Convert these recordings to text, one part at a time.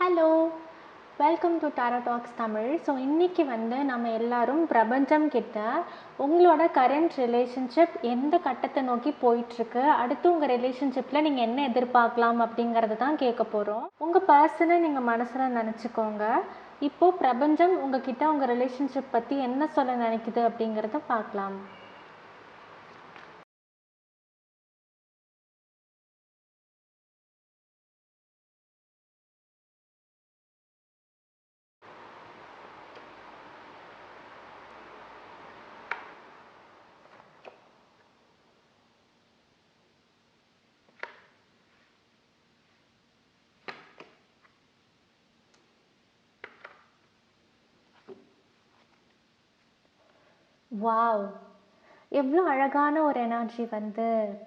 Hello, welcome to Tara talks Tamil. So இன்றைக்கி நம்ம எல்லாரும் பிரபஞ்சம் கிட்ட உங்களோட கரண்ட் ரிலேஷன்ஷிப் எந்த கட்டத்தை நோக்கி போயிட்டுருக்கு, அடுத்து உங்கள் ரிலேஷன்ஷிப்பில் நீங்கள் என்ன எதிர்பார்க்கலாம் அப்படிங்கிறது தான் கேட்க போகிறோம். உங்கள் பர்சனை நீங்கள் மனசில் நினச்சிக்கோங்க. இப்போது பிரபஞ்சம் உங்ககிட்ட உங்கள் ரிலேஷன்ஷிப் பற்றி என்ன சொல்ல நினைக்குது அப்படிங்கிறத பார்க்கலாம். வாவ், எவ்வளோ அழகான ஒரு எனர்ஜி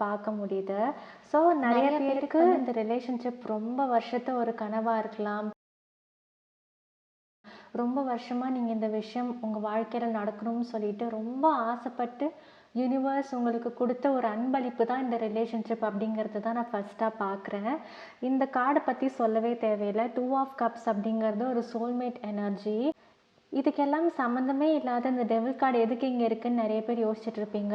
பார்க்க முடியுது. ஸோ நிறைய பேருக்கு இந்த ரிலேஷன்ஷிப் ரொம்ப வருஷத்து ஒரு கனவாக இருக்கலாம். ரொம்ப வருஷமாக நீங்கள் இந்த விஷயம் உங்கள் வாழ்க்கையில் நடக்கணும்னு சொல்லிட்டு ரொம்ப ஆசைப்பட்டு யூனிவர்ஸ் உங்களுக்கு கொடுத்த ஒரு அன்பளிப்பு தான் இந்த ரிலேஷன்ஷிப் அப்படிங்கிறது தான் நான் ஃபஸ்ட்டாக பார்க்குறேன். இந்த கார்டை பற்றி சொல்லவே தேவையில்லை. 2 ஆஃப் கப்ஸ் அப்படிங்கிறது ஒரு சோல்மேட் எனர்ஜி. இதுக்கெல்லாம் சம்மந்தமே இல்லாத இந்த டெவில் கார்டு எதுக்கு இங்கே இருக்குதுன்னு நிறைய பேர் யோசிச்சுட்ருப்பீங்க.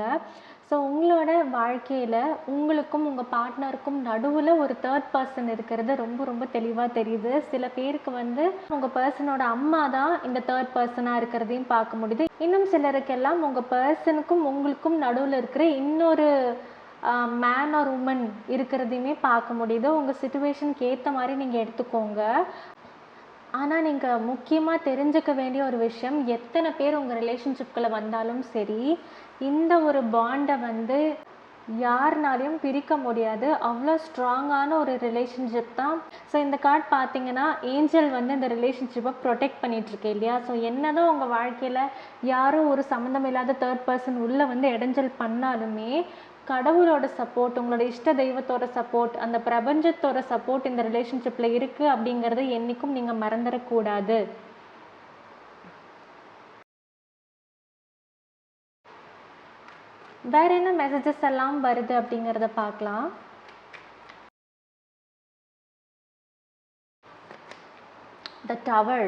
ஸோ உங்களோட வாழ்க்கையில் உங்களுக்கும் உங்கள் பார்ட்னருக்கும் நடுவில் ஒரு தேர்ட் பர்சன் இருக்கிறது ரொம்ப ரொம்ப தெளிவாக தெரியுது. சில பேருக்கு உங்கள் பர்சனோட அம்மா தான் இந்த தேர்ட் பர்சனாக இருக்கிறதையும் பார்க்க முடியுது. இன்னும் சிலருக்கெல்லாம் உங்கள் பர்சனுக்கும் உங்களுக்கும் நடுவில் இருக்கிற இன்னொரு மேன் ஆர் உமன் இருக்கிறதையுமே பார்க்க முடியுது. உங்கள் சிச்சுவேஷனுக்கு ஏற்ற மாதிரி நீங்கள் எடுத்துக்கோங்க. ஆனால் நீங்கள் முக்கியமாக தெரிஞ்சுக்க வேண்டிய ஒரு விஷயம், எத்தனை பேர் உங்கள் ரிலேஷன்ஷிப்குள்ளே வந்தாலும் சரி, இந்த ஒரு பாண்டை யாருனாலையும் பிரிக்க முடியாது. அவ்வளோ ஸ்ட்ராங்கான ஒரு ரிலேஷன்ஷிப் தான். ஸோ இந்த கார்டு பார்த்தீங்கன்னா, ஏஞ்சல் இந்த ரிலேஷன்ஷிப்பை ப்ரொடெக்ட் பண்ணிகிட்ருக்கு இல்லையா? ஸோ என்ன தான் உங்கள் வாழ்க்கையில் யாரும் ஒரு சம்மந்தம் இல்லாத தேர்ட் பர்சன் உள்ளே இடைஞ்சல் பண்ணாலுமே, கடவுளோட சப்போர்ட், உங்களோட இஷ்ட தெய்வத்தோட சப்போர்ட், அந்த பிரபஞ்சத்தோட சப்போர்ட் இந்த ரிலேஷன்ஷிப்பில் இருக்குது அப்படிங்கிறத என்றைக்கும் நீங்கள் மறந்துடக்கூடாது. வேற என்ன மெசேஜஸ் எல்லாம் வருது அப்படிங்கிறத பார்க்கலாம். The Tower.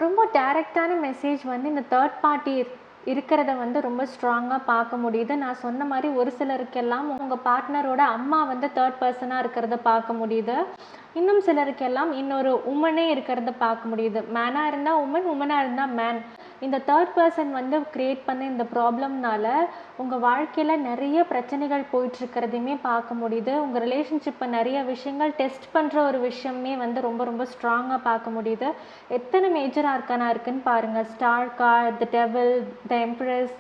ரொம்ப டைரக்டான மெசேஜ் இந்த தேர்ட் பார்ட்டி இருக்கிறத ரொம்ப ஸ்ட்ராங்காக பார்க்க முடியுது. நான் சொன்ன மாதிரி ஒரு சிலருக்கெல்லாம் உங்கள் பார்ட்னரோட அம்மா தேர்ட் பர்சனாக இருக்கிறத பார்க்க முடியுது. இன்னும் சிலருக்கெல்லாம் இன்னொரு உமனே இருக்கிறத பார்க்க முடியுது. மேனாக இருந்தால் உமன், உமனாக இருந்தால் மேன். இந்த தேர்ட் பர்சன் க்ரியேட் பண்ண இந்த ப்ராப்ளம்னால உங்கள் வாழ்க்கையில் நிறைய பிரச்சனைகள் போயிட்டுருக்கிறதையுமே பார்க்க முடியுது. உங்கள் ரிலேஷன்ஷிப்பை நிறைய விஷயங்கள் டெஸ்ட் பண்ணுற ஒரு விஷயமே ரொம்ப ரொம்ப ஸ்ட்ராங்காக பார்க்க முடியுது. எத்தனை மேஜர் ஆர்கானா இருக்குன்னு பாருங்கள். Star card, the devil, the empress,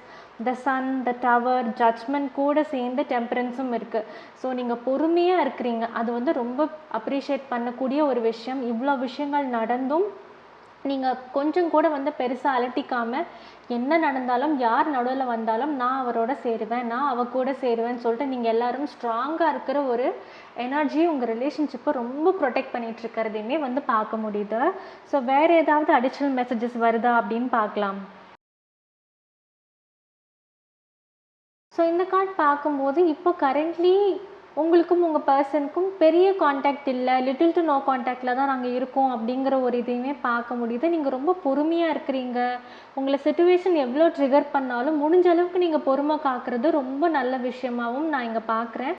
the sun, the tower, judgment கூட சேர்ந்து டெம்பரன்ஸும் இருக்குது. ஸோ நீங்கள் பொறுமையாக இருக்கிறீங்க. அது ரொம்ப அப்ரிஷியேட் பண்ணக்கூடிய ஒரு விஷயம். இவ்வளோ விஷயங்கள் நடந்தும் நீங்கள் கொஞ்சம் கூட பெருசாக அலட்டிக்காமல், என்ன நடந்தாலும் யார் நடுவில் வந்தாலும் நான் அவரோட சேருவேன், நான் அவ கூட சேருவேன்னு சொல்லிட்டு நீங்கள் எல்லோரும் ஸ்ட்ராங்காக இருக்கிற ஒரு எனர்ஜி உங்கள் ரிலேஷன்ஷிப்பை ரொம்ப ப்ரொடெக்ட் பண்ணிகிட்டு இருக்கிறதையுமே பார்க்க முடியுது. ஸோ வேறு ஏதாவது அடிஷ்னல் மெசேஜஸ் வருதா அப்படின்னு பார்க்கலாம். ஸோ இந்த கார்டு பார்க்கும்போது இப்போ கரண்ட்லி உங்களுக்கும் உங்கள் பர்சனுக்கும் பெரிய காண்டாக்ட் இல்லை, லிட்டில் டு நோ காண்டாக்டில் தான் நாங்கள் இருக்கோம் அப்படிங்கிற ஒரு இதையுமே பார்க்க முடியுது. நீங்கள் ரொம்ப பொறுமையாக இருக்கிறீங்க. உங்களை சிச்சுவேஷன் எவ்வளோ ட்ரிகர் பண்ணாலும் முடிஞ்ச அளவுக்கு நீங்கள் பொறுமை காக்கிறது ரொம்ப நல்ல விஷயமாகவும் நான் இங்கே பார்க்குறேன்.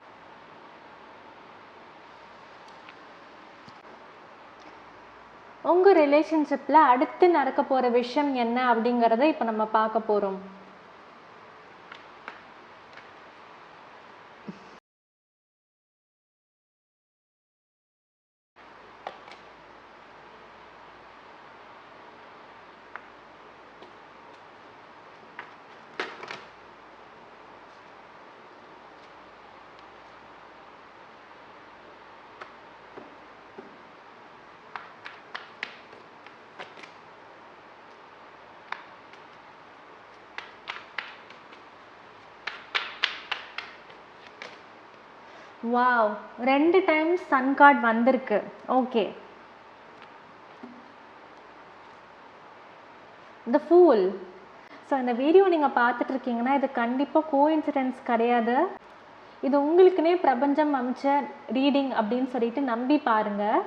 உங்கள் ரிலேஷன்ஷிப்பில் அடுத்து நடக்க போகிற விஷயம் என்ன அப்படிங்கிறத இப்போ நம்ம பார்க்க போகிறோம். வாவ்! 2 டைம்ஸ் சன் கார்ட் வந்திருக்கு. ஓகே. த ஃபூல். ஸோ இந்த வீடியோ நீங்கள் பார்த்துட்டு இருக்கீங்கன்னா இது கண்டிப்பாக கோஇன்சிடென்ஸ் கிடையாது. இது உங்களுக்குன்னே பிரபஞ்சம் அமைச்ச ரீடிங் அப்படின்னு சொல்லிட்டு நம்பி பாருங்கள்.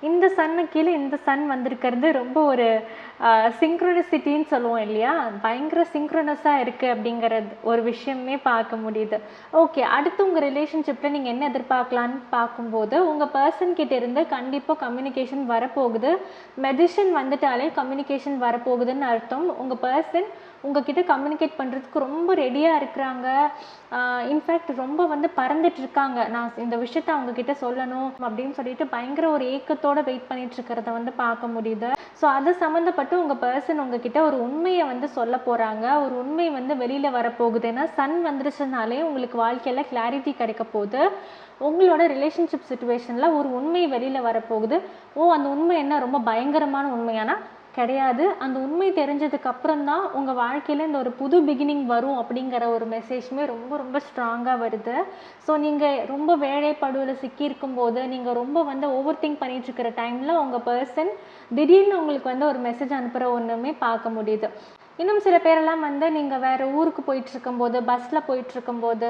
இந்த சன்னு கீழே இந்த சன் வந்திருக்கிறது ரொம்ப ஒரு சிங்க்ரோனிசிட்டின்னு சொல்லுவோம் இல்லையா, பயங்கர சிங்க்ரோனஸாக இருக்குது அப்படிங்கிறது ஒரு விஷயமே பார்க்க முடியுது. ஓகே, அடுத்து உங்கள் ரிலேஷன்ஷிப்பில் நீங்கள் என்ன எதிர்பார்க்கலான்னு பார்க்கும்போது உங்கள் பர்சன் கிட்ட இருந்து கண்டிப்பாக கம்யூனிகேஷன் வரப்போகுது. மெடிஷன் வந்துட்டாலே கம்யூனிகேஷன் வரப்போகுதுன்னு அர்த்தம். உங்கள் பர்சன் உங்ககிட்ட கம்யூனிகேட் பண்ணுறதுக்கு ரொம்ப ரெடியாக இருக்கிறாங்க. இன்ஃபேக்ட் ரொம்ப வந்து பறந்துட்டு இருக்காங்க, நான் இந்த விஷயத்த அவங்கக்கிட்ட சொல்லணும் அப்படின்னு சொல்லிட்டு பயங்கர ஒரு ஏக்கத்தோடு வெயிட் பண்ணிட்டு இருக்கிறத வந்து பார்க்க முடியுது. ஸோ அது சம்மந்தப்பட்டு உங்கள் பர்சன் உங்ககிட்ட ஒரு உண்மையை வந்து சொல்ல போகிறாங்க. ஒரு உண்மை வந்து வெளியில் வரப்போகுது. ஏன்னா சன் வந்துருச்சுனாலே உங்களுக்கு வாழ்க்கையில் கிளாரிட்டி கிடைக்க போகுது. உங்களோட ரிலேஷன்ஷிப் சுச்சுவேஷனில் ஒரு உண்மை வெளியில் வரப்போகுது. அந்த உண்மை என்ன ரொம்ப பயங்கரமான உண்மையானா கிடையாது. அந்த உண்மை தெரிஞ்சதுக்கு அப்புறம் தான் உங்கள் வாழ்க்கையில் இந்த ஒரு புது பிகினிங் வரும் அப்படிங்கிற ஒரு மெசேஜுமே ரொம்ப ரொம்ப ஸ்ட்ராங்காக வருது. ஸோ நீங்கள் ரொம்ப வேலைப்படுவில் சிக்கியிருக்கும் போது நீங்கள் ரொம்ப வந்து ஓவர் திங்க் பண்ணிட்டு இருக்கிற டைமில் உங்கள் பர்சன் திடீர்னு உங்களுக்கு வந்து ஒரு மெசேஜ் அனுப்புகிற ஒன்றுமே பார்க்க முடியுது. இன்னும் சில பேரெல்லாம் வந்து நீங்கள் வேறு ஊருக்கு போயிட்டுருக்கும்போது, பஸ்ஸில் போயிட்டுருக்கும்போது,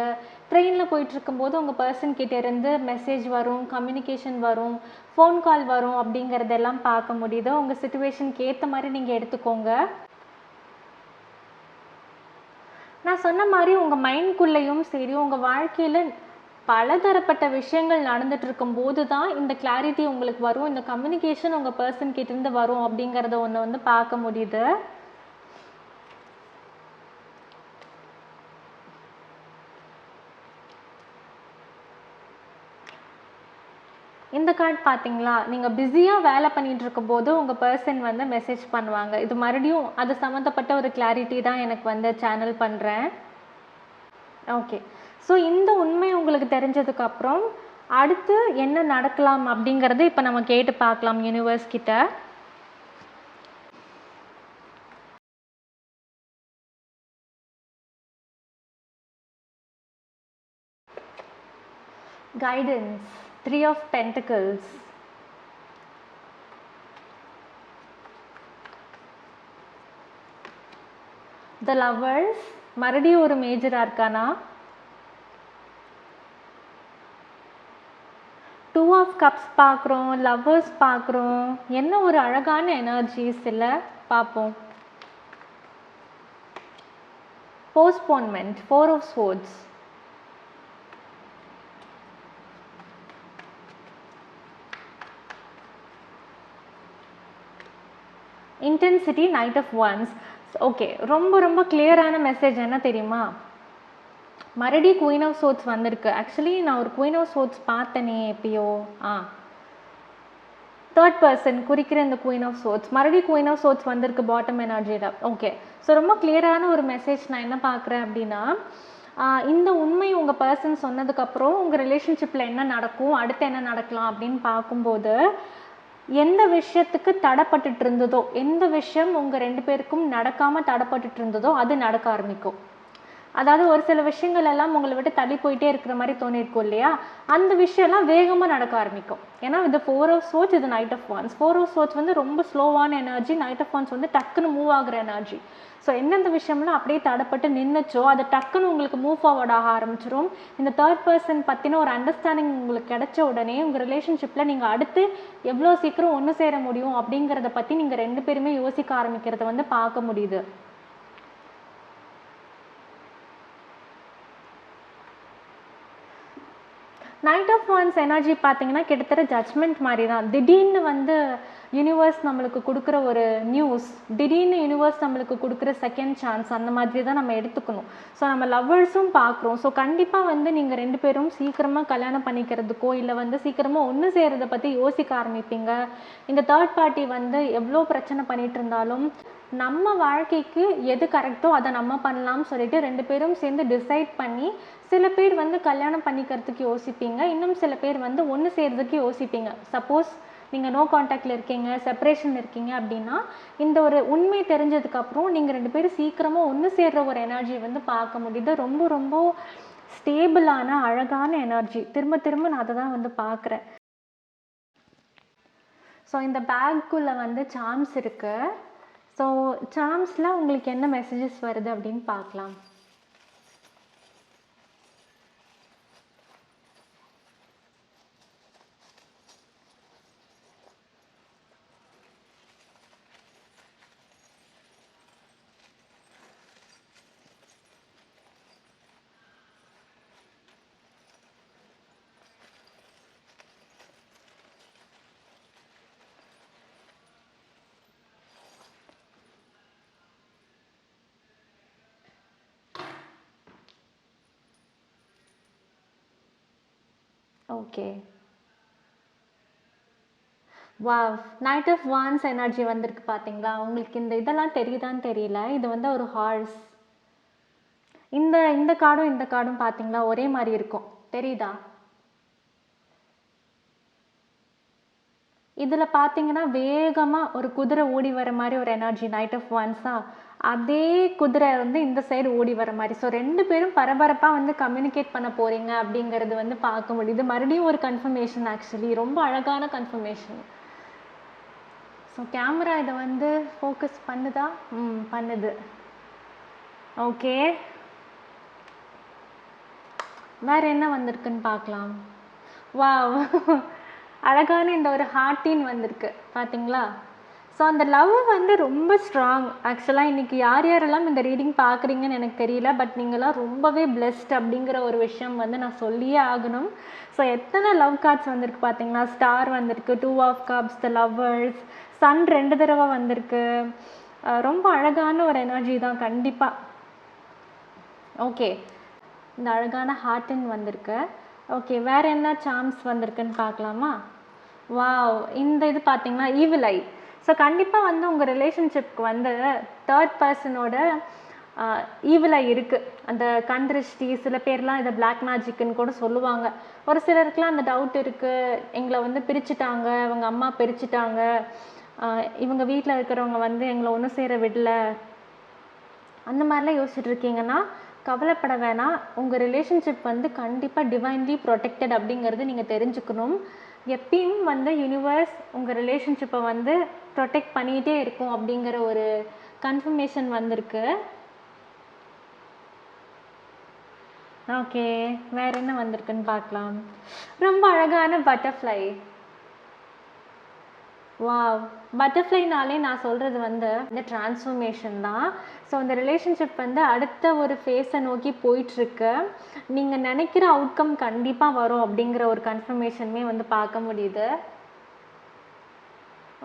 ட்ரெயினில் போயிட்டுருக்கும்போது உங்கள் பர்சன் கிட்டேருந்து மெசேஜ் வரும், கம்யூனிகேஷன் வரும், ஃபோன் கால் வரும் அப்படிங்கிறதெல்லாம் பார்க்க முடியுது. உங்கள் சிச்சுவேஷனுக்கு ஏற்ற மாதிரி நீங்கள் எடுத்துக்கோங்க. நான் சொன்ன மாதிரி உங்கள் மைண்ட்குள்ளேயும் சரி, உங்கள் வாழ்க்கையில் பலதரப்பட்ட விஷயங்கள் நடந்துட்டு இருக்கும்போது தான் இந்த கிளாரிட்டி உங்களுக்கு வரும், இந்த கம்யூனிகேஷன் உங்கள் பர்சன் கிட்டேருந்து வரும் அப்படிங்கிறத ஒன்று வந்து பார்க்க முடியுது. இந்த கார்டு பார்த்தீங்களா, நீங்கள் பிஸியாக வேலை பண்ணிகிட்டு இருக்கும்போது உங்கள் பர்சன் வந்து மெசேஜ் பண்ணுவாங்க. இது மறுபடியும் அது சம்மந்தப்பட்ட ஒரு கிளாரிட்டி தான் எனக்கு வந்து சேனல் பண்ணுறேன். ஓகே, ஸோ இந்த உண்மை உங்களுக்கு தெரிஞ்சதுக்கப்புறம் அடுத்து என்ன நடக்கலாம் அப்படிங்கிறது இப்போ நம்ம கேட்டு பார்க்கலாம் யூனிவர்ஸ் கிட்ட. Guidance, 3 of Pentacles. The Lovers, மறுபடியும் ஒரு மேஜர் ஆர்கானா. 2 of Cups பார்க்குறோம், லவ்வர்ஸ் பார்க்குறோம். என்ன ஒரு அழகான எனர்ஜிஸ் இல்லை, பார்ப்போம். Postponement, 4 of Swords. Intensity, knight of wands. Okay, ரொம்ப ரொம்ப கிளியரான மெசேஜ் என்ன தெரியுமா, மறுபடியும் குயின் ஆஃப் சோர்ட்ஸ் வந்திருக்கு. ஆக்சுவலி நான் ஒரு குயின் ஆஃப் சோர்ட்ஸ் பார்த்தனே எப்பயோ. தேர்ட் பர்சன் குறிக்கிற இந்த குயின் ஆஃப் சோர்ட்ஸ், மறுபடியும் குயின் ஆஃப் சோர்ட்ஸ் வந்திருக்கு பாட்டம் எனர்ஜியில். ஓகே, ஸோ ரொம்ப கிளியரான ஒரு மெசேஜ் நான் என்ன பார்க்குறேன் அப்படின்னா, இந்த உண்மை உங்கள் பர்சன் சொன்னதுக்கப்புறம் உங்கள் ரிலேஷன்ஷிப்பில் என்ன நடக்கும், அடுத்து என்ன நடக்கலாம் அப்படின்னு பார்க்கும்போது எந்த விஷயத்துக்கு தடைப்பட்டுட்டு இருந்ததோ, எந்த விஷயம் உங்கள் 2 பேருக்கும் நடக்காமல் தடைப்பட்டுட்டு இருந்ததோ அது நடக்க ஆரம்பிக்கும். அதாவது ஒரு சில விஷயங்கள் எல்லாம் உங்களை விட்டு தள்ளி போயிட்டே இருக்கிற மாதிரி தோணிருக்கும் இல்லையா, அந்த விஷயம்லாம் வேகமாக நடக்க ஆரம்பிக்கும். ஏன்னா இது 4 of Swords, இது knight of wands. 4 of Swords வந்து ரொம்ப ஸ்லோவான எனர்ஜி, நைட் ஆஃப் வான்ஸ் வந்து டக்குன்னு மூவ் ஆகுற எனர்ஜி. ஸோ எந்தெந்த விஷயம்லாம் அப்படியே தடைப்பட்டு நின்றுச்சோ அது டக்குன்னு உங்களுக்கு மூவ் ஃபார்வர்ட் ஆக ஆரம்பிச்சிடும். இந்த தேர்ட் பர்சன் பற்றின ஒரு அண்டர்ஸ்டாண்டிங் உங்களுக்கு கிடைச்ச உடனே உங்கள் ரிலேஷன்ஷிப்பில் நீங்கள் அடுத்து எவ்வளோ சீக்கிரம் ஒன்று சேர முடியும் அப்படிங்கிறத பற்றி நீங்கள் 2 பேருமே யோசிக்க ஆரம்பிக்கிறத வந்து பார்க்க முடியுது. நைட் ஆஃப் வான்ஸ் எனர்ஜி பார்த்தீங்கன்னா கிட்டத்தட்ட ஜட்ஜ்மெண்ட் மாதிரி தான். திடீர்னு வந்து யூனிவர்ஸ் நம்மளுக்கு கொடுக்குற ஒரு நியூஸ், திடீர்னு யூனிவர்ஸ் நம்மளுக்கு கொடுக்குற செகண்ட் சான்ஸ், அந்த மாதிரி தான் நம்ம எடுத்துக்கணும். ஸோ நம்ம லவ்வர்ஸும் பார்க்குறோம். ஸோ கண்டிப்பாக வந்து நீங்கள் 2 பேரும் சீக்கிரமாக கல்யாணம் பண்ணிக்கிறதுக்கோ இல்லை வந்து சீக்கிரமாக ஒன்று செய்கிறத பற்றி யோசிக்க ஆரம்பிப்பீங்க. இந்த தேர்ட் பார்ட்டி வந்து எவ்வளோ பிரச்சனை பண்ணிகிட்டு இருந்தாலும் நம்ம வாழ்க்கைக்கு எது கரெக்டோ அதை நம்ம பண்ணலாம்னு சொல்லிட்டு 2 பேரும் சேர்ந்து டிசைட் பண்ணி, சில பேர் வந்து கல்யாணம் பண்ணிக்கிறதுக்கு யோசிப்பீங்க, இன்னும் சில பேர் வந்து ஒன்று செய்கிறதுக்கு யோசிப்பீங்க. சப்போஸ் நீங்கள் நோ காண்டாக்டில் இருக்கீங்க, செப்பரேஷன் இருக்கீங்க அப்படின்னா இந்த ஒரு உண்மை தெரிஞ்சதுக்கப்புறம் நீங்கள் 2 பேரும் சீக்கிரமாக ஒன்று சேர்கிற ஒரு எனர்ஜி வந்து பார்க்க முடியுது. ரொம்ப ரொம்ப ஸ்டேபிளான அழகான எனர்ஜி. திரும்ப திரும்ப நான் அதை தான் வந்து பார்க்குறேன். ஸோ இந்த பேக்குள்ளே வந்து சார்ம்ஸ் இருக்குது. ஸோ சார்ம்ஸில் உங்களுக்கு என்ன மெசேஜஸ் வருது அப்படின்னு பார்க்கலாம். Okay, wow, knight of wands energy வந்திருக்கு பார்த்தீங்களா? உங்களுக்கு இந்த இதெல்லாம் தெரியுதான்னு தெரியல. இது வந்து ஒரு ஹார்ஸ். இந்த இந்த கார்டும் இந்த கார்டும் பார்த்தீங்களா ஒரே மாதிரி இருக்கும், தெரியுதா? இதில் பார்த்தீங்கன்னா வேகமாக ஒரு குதிரை ஓடி வர மாதிரி ஒரு எனர்ஜி நைட் ஆஃப் வான்ஸா, அதே குதிரை வந்து இந்த சைடு ஓடி வர மாதிரி. ஸோ 2 பேரும் பரபரப்பாக வந்து கம்யூனிகேட் பண்ண போகிறீங்க அப்படிங்கிறது வந்து பார்க்க முடியுது. மறுபடியும் ஒரு கன்ஃபர்மேஷன், ஆக்சுவலி ரொம்ப அழகான கன்ஃபர்மேஷன். ஸோ கேமரா இதை வந்து ஃபோக்கஸ் பண்ணுதா? பண்ணுது. ஓகே, வேறு என்ன வந்திருக்குன்னு பார்க்கலாம். வாவ், அழகான இந்த ஒரு ஹார்ட்டின் வந்திருக்கு பார்த்தீங்களா? ஸோ அந்த லவ் வந்து ரொம்ப ஸ்ட்ராங். ஆக்சுவலாக இன்றைக்கி யார் யாரெல்லாம் இந்த ரீடிங் பார்க்குறீங்கன்னு எனக்கு தெரியல, பட் நீங்களாம் ரொம்பவே பிளெஸ்ட் அப்படிங்கிற ஒரு விஷயம் வந்து நான் சொல்லியே ஆகணும். ஸோ எத்தனை லவ் கார்ட்ஸ் வந்திருக்கு பார்த்தீங்களா? ஸ்டார் வந்திருக்கு, 2 of cups, the lovers, sun 2 தடவை வந்திருக்கு. ரொம்ப அழகான ஒரு எனர்ஜி தான் கண்டிப்பாக. ஓகே, இந்த அழகான ஹார்ட்டின் வந்திருக்கு. ஓகே, வேறு என்ன சார்ம்ஸ் வந்திருக்குன்னு பார்க்கலாமா? வாவ், இந்த இது பார்த்தீங்கன்னா ஈவில் ஐ. ஸோ கண்டிப்பாக வந்து உங்கள் ரிலேஷன்ஷிப்க்கு வந்து 3rd பர்சனோட ஈவில் ஐ இருக்குது. அந்த கண் திருஷ்டி, சில பேர்லாம் இதை பிளாக் மேஜிக்குன்னு கூட சொல்லுவாங்க. ஒரு சிலருக்குலாம் அந்த டவுட் இருக்குது, எங்களை வந்து பிரிச்சுட்டாங்க, அவங்க அம்மா பிரிச்சுட்டாங்க, இவங்க வீட்டில் இருக்கிறவங்க வந்து எங்களை ஒன்று சேர விடல, அந்த மாதிரிலாம் யோசிச்சுட்டு இருக்கீங்கன்னா கவலைப்பட வேணாம். உங்கள் ரிலேஷன்ஷிப் வந்து கண்டிப்பாக டிவைன்லி ப்ரொடெக்டட் அப்படிங்கிறது நீங்கள் தெரிஞ்சுக்கணும். எப்பயும் வந்து யூனிவர்ஸ் உங்கள் ரிலேஷன்ஷிப்பை வந்து ப்ரொடெக்ட் பண்ணிகிட்டே இருக்கும் அப்படிங்கிற ஒரு கன்ஃபர்மேஷன் வந்திருக்கு. ஓகே, வேறு என்ன வந்திருக்குன்னு பார்க்கலாம். ரொம்ப அழகான பட்டர்ஃப்ளை. வாவ், பட்டர்ஃப்ளைனாலே நான் சொல்கிறது வந்து இந்த டிரான்ஸ்ஃபர்மேஷன் தான். ஸோ இந்த ரிலேஷன்ஷிப் வந்து அடுத்த ஒரு ஃபேஸை நோக்கி போயிட்டுருக்கு. நீங்கள் நினைக்கிற அவுட்கம் கண்டிப்பாக வரும் அப்படிங்கிற ஒரு கன்ஃபர்மேஷனுமே வந்து பார்க்க முடியுது.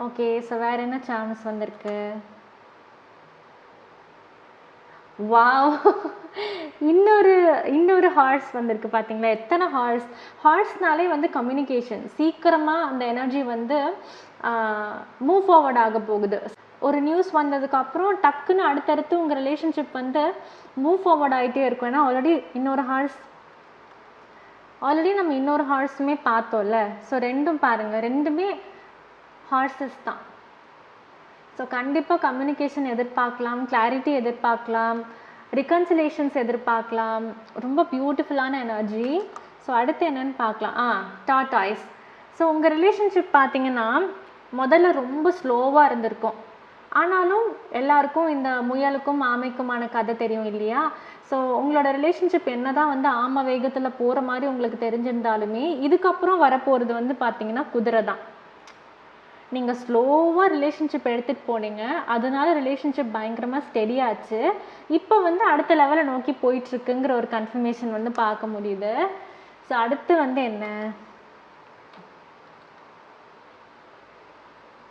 ஓகே, ஸோ வேறு என்ன சான்ஸ் வந்திருக்கு? வாவ், இன்னொரு ஹார்ஸ் வந்திருக்கு பார்த்தீங்களா? எத்தனை ஹார்ஸ்னாலே வந்து கம்யூனிகேஷன், சீக்கிரமாக அந்த எனர்ஜி வந்து மூவ் ஃபார்வர்ட் ஆக போகுது. ஒரு நியூஸ் வந்ததுக்கப்புறம் டக்குன்னு அடுத்தடுத்து உங்கள் ரிலேஷன்ஷிப் வந்து மூவ் ஃபார்வர்ட் ஆகிட்டே இருக்கும். ஏன்னா ஆல்ரெடி நம்ம இன்னொரு ஹார்ஸுமே பார்த்தோம்ல. ஸோ ரெண்டும் பாருங்கள், ரெண்டுமே ஹார்ஸஸ் தான். ஸோ கண்டிப்பாக கம்யூனிகேஷன் எதிர்பார்க்கலாம், கிளாரிட்டி எதிர்பார்க்கலாம், ரிகன்சிலேஷன்ஸ் எதிர்பார்க்கலாம். ரொம்ப பியூட்டிஃபுல்லான எனர்ஜி. ஸோ அடுத்து என்னென்னு பார்க்கலாம். டார்டாய்ஸ். ஸோ உங்கள் ரிலேஷன்ஷிப் பார்த்தீங்கன்னா முதல்ல ரொம்ப ஸ்லோவாக இருந்திருக்கும். ஆனாலும் எல்லாருக்கும் இந்த முயலுக்கும் ஆமைக்குமான கதை தெரியும் இல்லையா? ஸோ உங்களோட ரிலேஷன்ஷிப் என்ன தான் வந்து ஆமை வேகத்தில் போகிற மாதிரி உங்களுக்கு தெரிஞ்சிருந்தாலுமே இதுக்கப்புறம் வரப்போகிறது வந்து பார்த்தீங்கன்னா குதிரை தான். நீங்கள் ஸ்லோவாக ரிலேஷன்ஷிப் எடுத்துகிட்டு போனீங்க, அதனால ரிலேஷன்ஷிப் பயங்கரமாக ஸ்டெடியாச்சு. இப்போ வந்து அடுத்த லெவலை நோக்கி போயிட்டுருக்குங்கிற ஒரு கன்ஃபர்மேஷன் வந்து பார்க்க முடியுது. ஸோ அடுத்து வந்து என்ன?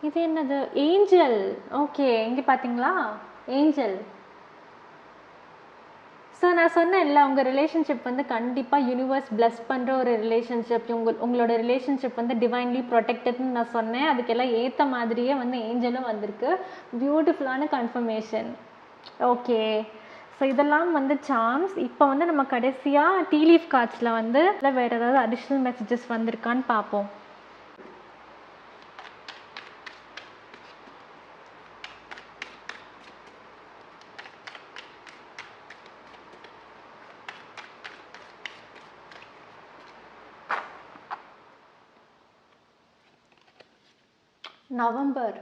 இது என்னது? ஏஞ்சல். ஓகே, இங்கே பார்த்தீங்களா? ஏஞ்சல். ஸோ நான் சொன்னேன்ல, உங்கள் ரிலேஷன்ஷிப் வந்து கண்டிப்பாக யூனிவர்ஸ் பிளஸ் பண்ணுற ஒரு ரிலேஷன்ஷிப். உங்களோட ரிலேஷன்ஷிப் வந்து டிவைன்லி ப்ரொடெக்டட்னு நான் சொன்னேன். அதுக்கெல்லாம் ஏற்ற மாதிரியே வந்து ஏஞ்சலும் வந்திருக்கு. பியூட்டிஃபுல்லான கன்ஃபர்மேஷன். ஓகே, ஸோ இதெல்லாம் வந்து சார்ம்ஸ். இப்போ வந்து நம்ம கடைசியாக டீ லீஃப் கார்ட்ஸில் வந்து வேறு ஏதாவது அடிஷ்னல் மெசேஜஸ் வந்திருக்கான்னு பார்ப்போம். நவம்பர்.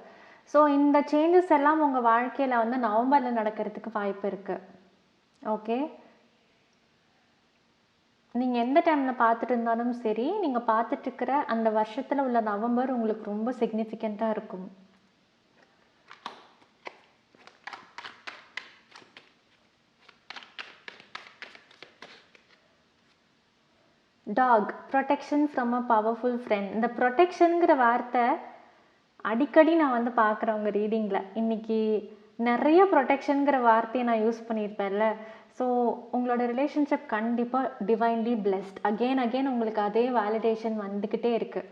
ஸோ இந்த சேஞ்சஸ் எல்லாம் உங்கள் வாழ்க்கையில் வந்து நவம்பரில் நடக்கிறதுக்கு வாய்ப்பு இருக்குது. ஓகே, நீங்கள் எந்த டைமில் பார்த்துட்டு இருந்தாலும் சரி, நீங்கள் பார்த்துட்ருக்கிற அந்த வருஷத்தில் உள்ள நவம்பர் உங்களுக்கு ரொம்ப சிக்னிஃபிகண்ட்டாக இருக்கும். Dog, protection from a powerful friend. இந்த ப்ரொடெக்ஷனுங்கிற வார்த்தை அடிக்கடி நான் வந்து பார்க்குறேன் உங்கள் ரீடிங்கில். இன்றைக்கி நிறைய ப்ரொடெக்ஷனுங்கிற வார்த்தையை நான் யூஸ் பண்ணியிருப்பேன்ல. ஸோ உங்களோட ரிலேஷன்ஷிப் கண்டிப்பாக டிவைன்லி பிளெஸ்ட். அகெயின் உங்களுக்கு அதே வேலிடேஷன் வந்துக்கிட்டே இருக்குது.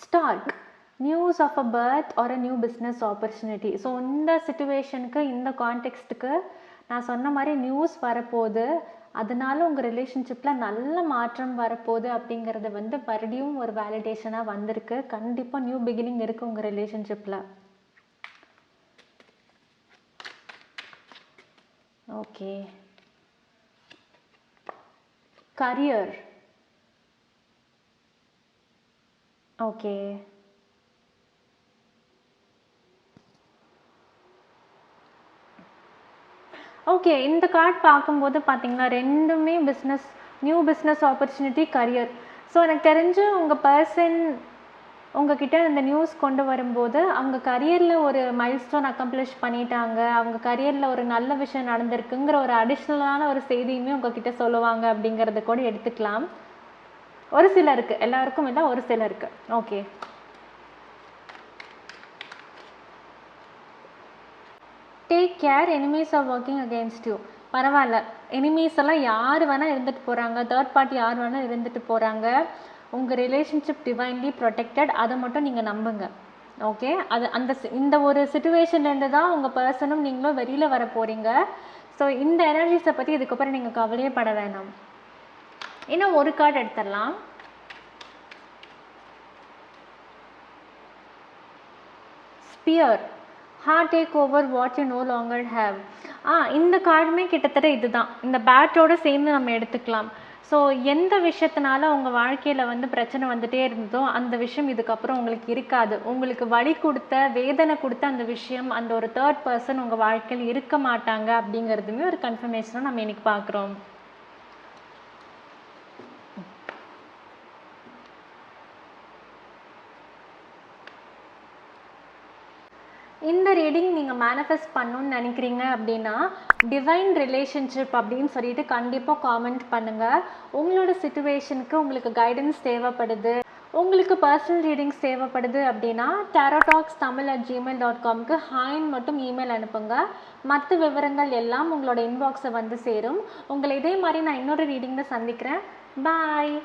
Stork, news of a birth or a new business opportunity. So இந்த சிச்சுவேஷனுக்கு, இந்த கான்டெக்ஸ்ட்டுக்கு நான் சொன்ன மாதிரி நியூஸ் வரப்போகுது, அதனால உங்கள் ரிலேஷன்ஷிப்பில் நல்ல மாற்றம் வரப்போகுது அப்படிங்கிறது வந்து மறுபடியும் ஒரு வேலிடேஷனாக வந்திருக்கு. கண்டிப்பாக நியூ பிகினிங் இருக்குது உங்கள் ரிலேஷன்ஷிப்பில். Okay, career. ஓகே, ஓகே, இந்த கார்டு பார்க்கும்போது பார்த்தீங்கன்னா ரெண்டுமே business, new business opportunity, career. So எனக்கு தெரிஞ்சு உங்கள் பர்சன் உங்ககிட்ட இந்த நியூஸ் கொண்டு வரும்போது அவங்க கரியரில் ஒரு மைல்ஸ்டோன் அக்கம்ப்ளிஷ் பண்ணிட்டாங்க, அவங்க கரியரில் ஒரு நல்ல விஷயம் நடந்திருக்குங்கிற ஒரு அடிஷ்னலான ஒரு செய்தியுமே உங்ககிட்ட சொல்லுவாங்க அப்படிங்கிறத கூட எடுத்துக்கலாம். ஒரு சிலருக்கு, எல்லாருக்கும் இல்லை, ஒரு சிலருக்கு. Okay, take care, enemies are working against you. பரவாயில்ல, எனிமீஸ் எல்லாம் யார் வேணால் இருந்துட்டு போகிறாங்க, தேர்ட் பார்ட்டி யார் வேணால் இருந்துட்டு போகிறாங்க. உங்கள் ரிலேஷன்ஷிப் டிவைன்லி ப்ரொடெக்டட், அதை மட்டும் நீங்கள் நம்புங்க. ஓகே, அது இந்த ஒரு சிச்சுவேஷன்லேருந்து தான் உங்கள் பர்சனும் நீங்களும் வெளியில் வர போகிறீங்க. ஸோ இந்த எனர்ஜிஸை பற்றி இதுக்கப்புறம் நீங்கள் கவலையே பட வேணாம். இன்னும் ஒரு கார்டு எடுத்துடலாம். Spear, heart take over what you no longer have. இந்த கார்டுமே கிட்டத்தட்ட இதுதான், இந்த பேட்டோடு சேர்ந்து நம்ம எடுத்துக்கலாம். ஸோ எந்த விஷயத்தினால உங்கள் வாழ்க்கையில் வந்து பிரச்சனை வந்துகிட்டே இருந்ததோ அந்த விஷயம் இதுக்கப்புறம் உங்களுக்கு இருக்காது. உங்களுக்கு வலி கொடுத்த, வேதனை கொடுத்த அந்த விஷயம், அந்த ஒரு தேர்ட் பர்சன் உங்கள் வாழ்க்கையில் இருக்க மாட்டாங்க அப்படிங்கிறதுமே ஒரு கன்ஃபர்மேஷனாக நம்ம இன்னைக்கு பார்க்குறோம். இந்த ரீடிங் நீங்கள் மேனிஃபெஸ்ட் பண்ணணுன்னு நினைக்கிறீங்க அப்படின்னா டிவைன் ரிலேஷன்ஷிப் அப்படின்னு சொல்லிட்டு கண்டிப்பாக காமெண்ட் பண்ணுங்கள். உங்களோட சிச்சுவேஷனுக்கு உங்களுக்கு கைடன்ஸ் தேவைப்படுது, உங்களுக்கு பர்சனல் ரீடிங்ஸ் தேவைப்படுது அப்படின்னா tarotalks@gmail.comக்கு ஹாய்ன்னு மட்டும் இமெயில் அனுப்புங்க. மற்ற விவரங்கள் எல்லாம் உங்களோட இன்பாக்ஸை வந்து சேரும். உங்களை இதே மாதிரி நான் இன்னொரு ரீடிங்கில் சந்திக்கிறேன். பாய்.